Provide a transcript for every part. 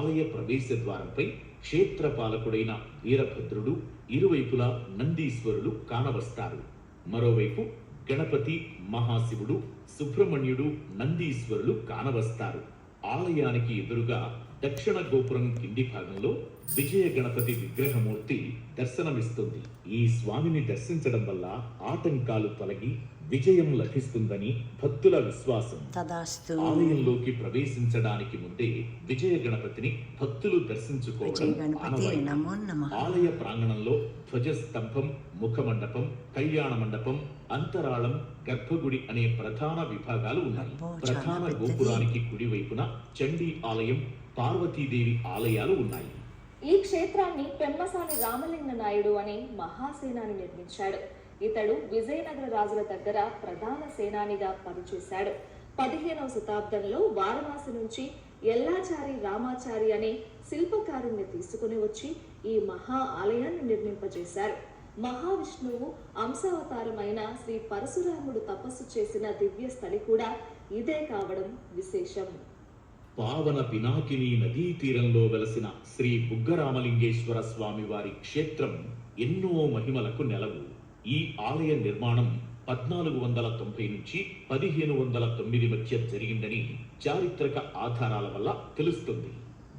ఆలయ ప్రవేశ ద్వారంపై క్షేత్రపాలకుడైన వీరభద్రుడు, ఇరువైపులా నందీశ్వరులు కానవస్తారు. మరోవైపు గణపతి, మహాశివుడు, సుబ్రహ్మణ్యుడు, నందీశ్వరులు కానవస్తారు. ఆలయానికి ఎదురుగా దక్షిణ గోపురం కింది భాగంలో విజయ గణపతి విగ్రహమూర్తి దర్శనమిస్తుంది. ఈ స్వామిని దర్శించడం వల్ల ఆటంకాలు తొలగి విజయం లభిస్తుందని భక్తుల విశ్వాసం. ఆలయంలోకి ప్రవేశించడానికి ముందే విజయ గణపతిని భక్తులు దర్శించుకోవడం ఆనవాయితీ. ఆలయ ప్రాంగణంలో ధ్వజస్తంభం, ముఖమండపం, కళ్యాణ మండపం, అంతరాళం, గర్భగుడి అనే ప్రధాన విభాగాలు ఉన్నాయి. ప్రధాన గోపురానికి కుడివైపున చండీ ఆలయం, పార్వతీదేవి ఆలయాలు ఉన్నాయి. ఈ క్షేత్రాన్ని పెమ్మసాని రామలింగ నాయుడు అనే మహాసేనాని నిర్మించాడు. ఇతడు విజయనగర రాజుల దగ్గర ప్రధాన సేనానిగా పనిచేశాడు. 15వ శతాబ్దంలో వారణాసి నుంచి ఎల్లాచారి రామాచారి అనే శిల్పకారుణ్ణి తీసుకుని వచ్చి ఈ మహా ఆలయాన్ని నిర్మింపజేశారు. మహావిష్ణువు అంశావతారమైన శ్రీ పరశురాముడు తపస్సు చేసిన దివ్య స్థలి కూడా ఇదే కావడం విశేషం. పావన పినాకిని నదీ తీరంలో వెలసిన శ్రీ బుగ్గరామలింగేశ్వర స్వామి వారి క్షేత్రం ఎన్నో మహిమలకు నెలవు. ఈ ఆలయ నిర్మాణం 1490 నుంచి 1509 మధ్య జరిగిందని చారిత్రక ఆధారాల వల్ల తెలుస్తుంది.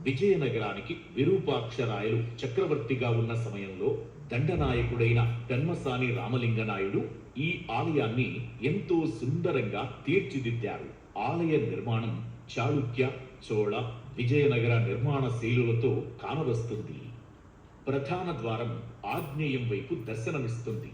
విజయనగరానికి విరూపాక్షరాయలు చక్రవర్తిగా ఉన్న సమయంలో దండనాయకుడైన పెమ్మసాని రామలింగ నాయుడు ఈ ఆలయాన్ని ఎంతో సుందరంగా తీర్చిదిద్దారు. ఆలయ నిర్మాణం చాళుక్య, చోళ, విజయనగర నిర్మాణ శైలులతో కానవస్తుంది. ప్రధాన ద్వారం ఆగ్నేయం వైపు దర్శనమిస్తుంది.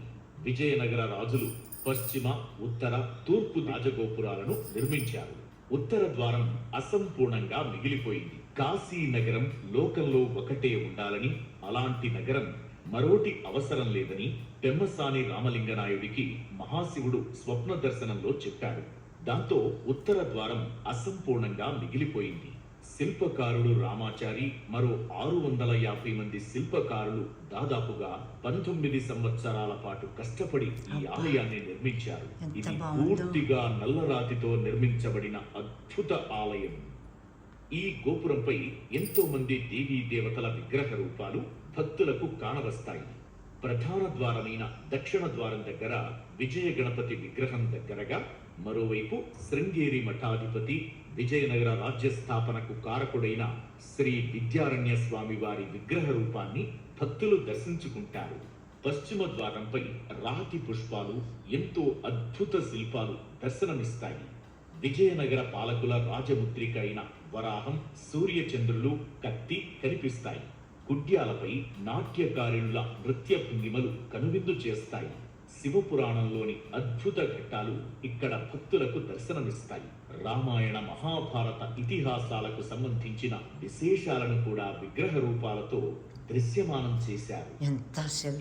విజయనగర రాజులు పశ్చిమ, ఉత్తర, తూర్పు రాజగోపురాలను నిర్మించారు. ఉత్తర ద్వారం అసంపూర్ణంగా మిగిలిపోయింది. కాశీ నగరం లోకంలో ఒకటే ఉండాలని, అలాంటి నగరం మరోటి అవసరం లేదని పెమ్మసాని రామలింగనాయుడికి మహాశివుడు స్వప్న దర్శనంలో చెప్పాడు. దాంతో ఉత్తర ద్వారం అసంపూర్ణంగా మిగిలిపోయింది. శిల్పకారుడు రామాచారి మరో 650 మంది శిల్పకారులు దాదాపుగా 19 సంవత్సరాల పాటు కష్టపడి ఈ ఆలయాన్ని నిర్మించారు. ఇది పూర్తిగా నల్లరాతితో నిర్మించబడిన అద్భుత ఆలయం. ఈ గోపురంపై ఎంతో మంది దేవీ దేవతల విగ్రహ రూపాలు భక్తులకు కానవస్తాయి. ప్రధాన ద్వారమైన దక్షిణ ద్వారం దగ్గర విజయ గణపతి విగ్రహం దగ్గరగా, మరోవైపు శృంగేరి మఠాధిపతి, విజయనగర రాజ్య స్థాపనకు కారకుడైన శ్రీ విద్యారణ్య స్వామి వారి విగ్రహ రూపాన్ని భక్తులు దర్శించుకుంటారు. పశ్చిమ ద్వారంపై రాతి పుష్పాలు, ఎంతో అద్భుత శిల్పాలు దర్శనమిస్తాయి. విజయనగర పాలకుల రాజముద్రిక అయిన వరాహం, సూర్యచంద్రులు, కత్తి కనిపిస్తాయి. కుడ్యాలపై నాట్యకారుల నృత్య భంగిమలు కనువిందు చేస్తాయి. శివపురాణంలోని అద్భుత ఘట్టాలు ఇక్కడ భక్తులకు దర్శనమిస్తాయి. రామాయణ, మహాభారత ఇతిహాసాలకు సంబంధించిన విశేషాలను కూడా విగ్రహ రూపాలతో దృశ్యమానం చేశారు.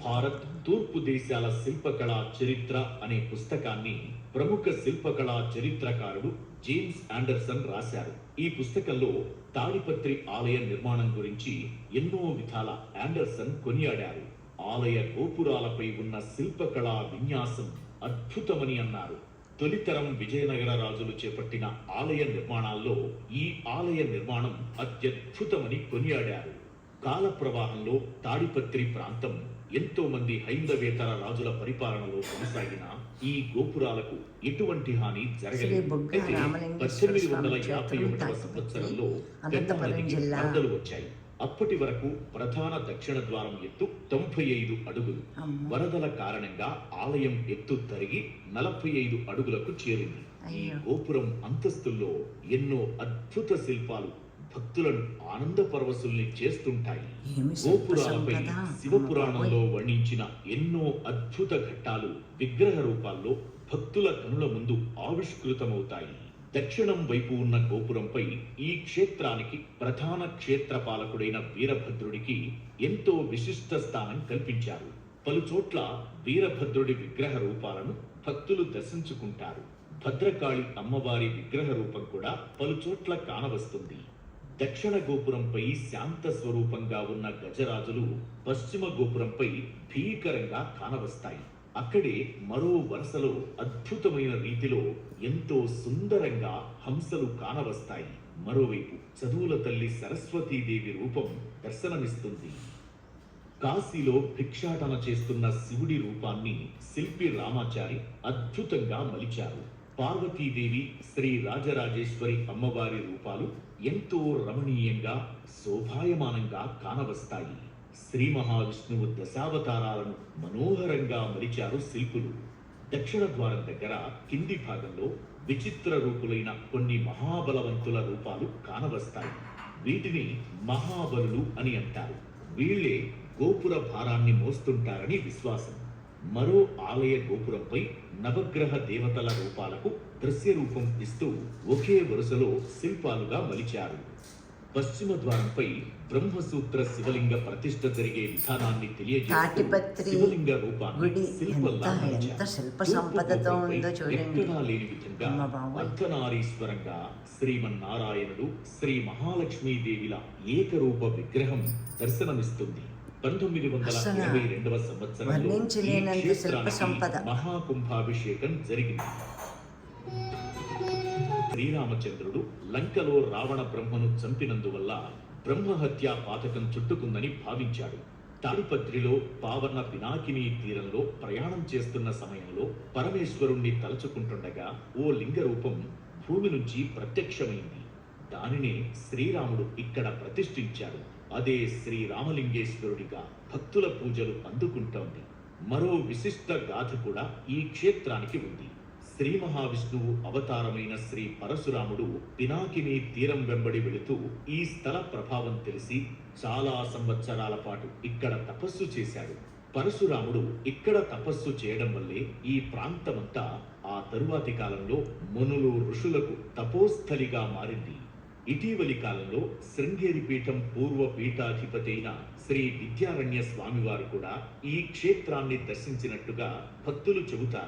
భారత్ తూర్పు దేశాల శిల్పకళా చరిత్ర అనే పుస్తకాన్ని ప్రముఖ శిల్పకళా చరిత్రకారుడు జేమ్స్ ఆండర్సన్ రాశారు. ఈ పుస్తకంలో తాడిపత్రి ఆలయ నిర్మాణం గురించి ఎన్నో విధాల ఆండర్సన్ కొనియాడారు. ఆలయ గోపురాలపై ఉన్న శిల్పకళా విన్యాసం అద్భుతమని అన్నారు. తొలితరం విజయనగర రాజులు చేపట్టిన ఆలయ నిర్మాణాల్లో ఈ ఆలయ నిర్మాణం అత్యద్భుతమని కొనియాడారు. కాల ప్రవాహంలో తాడిపత్రి ప్రాంతం ఎంతో మంది హైందవేతర రాజుల పరిపాలనలో కొనసాగిన ఈ గోపురాలకు ఎటువంటి హాని జరగలేదు. 1851వ సంవత్సరంలో వరదలు వచ్చాయి. అప్పటి వరకు ప్రధాన దక్షిణ ద్వారం ఎత్తు 95 అడుగులు. వరదల కారణంగా ఆలయం ఎత్తు తరిగి 45 అడుగులకు చేరింది. ఈ గోపురం అంతస్తుల్లో ఎన్నో అద్భుత శిల్పాలు భక్తులను ఆనంద పరవశుల్ని చేస్తుంటాయి. గోపురాలపై శివపురాణంలో వర్ణించిన ఎన్నో అద్భుత ఘట్టాలు విగ్రహ రూపాల్లో భక్తుల కనుల ముందు ఆవిష్కృతమవుతాయి. దక్షిణం వైపు ఉన్న గోపురంపై ఈ క్షేత్రానికి ప్రధాన క్షేత్రపాలకుడైన వీరభద్రుడికి ఎంతో విశిష్ట స్థానం కల్పించారు. పలుచోట్ల వీరభద్రుడి విగ్రహ రూపాలను భక్తులు దర్శించుకుంటారు. భద్రకాళి అమ్మవారి విగ్రహ రూపం కూడా పలుచోట్ల కానవస్తుంది. దక్షిణ గోపురంపై శాంత స్వరూపంగా ఉన్న గజరాజులు పశ్చిమ గోపురంపై భీకరంగా కానవస్తాయి. అక్కడే మరో వరుసలో అద్భుతమైన రీతిలో ఎంతో సుందరంగా హంసలు కానవస్తాయి. మరోవైపు చదువుల తల్లి సరస్వతీదేవి రూపం దర్శనమిస్తుంది. కాశీలో భిక్షాటన చేస్తున్న శివుడి రూపాన్ని శిల్పి రామాచారి అద్భుతంగా మలిచారు. పార్వతీదేవి, శ్రీ రాజరాజేశ్వరి అమ్మవారి రూపాలు ఎంతో రమణీయంగా, శోభాయమానంగా కానవస్తాయి. శ్రీ మహావిష్ణువు దశావతారాలను మనోహరంగా మలిచారు శిల్పులు. దక్షిణ ద్వారం దగ్గర కింది భాగంలో విచిత్ర రూపులైన కొన్ని మహాబలవంతుల రూపాలు కానవస్తాయి. వీటిని మహాబలులు అని అంటారు. వీళ్లే గోపుర భారాన్ని మోస్తుంటారని విశ్వాసం. మరో ఆలయ గోపురంపై నవగ్రహ దేవతల రూపాలకు దృశ్య రూపం ఇస్తూ ఒకే వరుసలో శిల్పాలుగా మలిచారు. పశ్చిమ ద్వారంపై బ్రహ్మసూత్ర శివలింగ ప్రతిష్ఠ జరిగే విధానాన్ని తెలియజేస్తూ శివలింగ రూపాన్ని శిల్పంలా మలిచారు. ఎక్కడా లేని విధంగా అర్ధనారీశ్వరంగా శ్రీమన్నారాయణుడు, శ్రీ మహాలక్ష్మీదేవిల ఏకరూప విగ్రహం దర్శనమిస్తుంది. 1922వ సంవత్సరంలో ఈ క్షేత్రానికి మహాకుంభాభిషేకం జరిగింది. శ్రీరామచంద్రుడు లంకలో రావణ బ్రహ్మను చంపినందువల్ల బ్రహ్మహత్యా పాతకం చుట్టుకుందని భావించాడు. తాడిపత్రిలో పావన పినాకిని తీరంలో ప్రయాణం చేస్తున్న సమయంలో పరమేశ్వరుణ్ణి తలచుకుంటుండగా ఓ లింగ రూపం భూమి నుంచి ప్రత్యక్షమైంది. దానినే శ్రీరాముడు ఇక్కడ ప్రతిష్ఠించాడు. అదే శ్రీరామలింగేశ్వరుడిగా భక్తుల పూజలు అందుకుంటోంది. మరో విశిష్ట గాథ కూడా ఈ క్షేత్రానికి ఉంది. శ్రీ మహావిష్ణువు అవతారమైన శ్రీ పరశురాముడు పినాకిని తీరం వెంబడి వెళుతూ ఈ స్థల ప్రభావం తెలిసి చాలా సంవత్సరాల పాటు ఇక్కడ తపస్సు చేశాడు. పరశురాముడు ఇక్కడ తపస్సు చేయడం వల్లే ఈ ప్రాంతమంతా ఆ తరువాతి కాలంలో మునులు, ఋషులకు తపోస్థలిగా మారింది. ఇటీవలి కాలంలో శృంగేరి పీఠం పూర్వ పీఠాధిపతి అయిన శ్రీ విద్యారణ్య స్వామివారు కూడా ఈ క్షేత్రాన్ని దర్శించినట్టుగా భక్తులు చెబుతారు.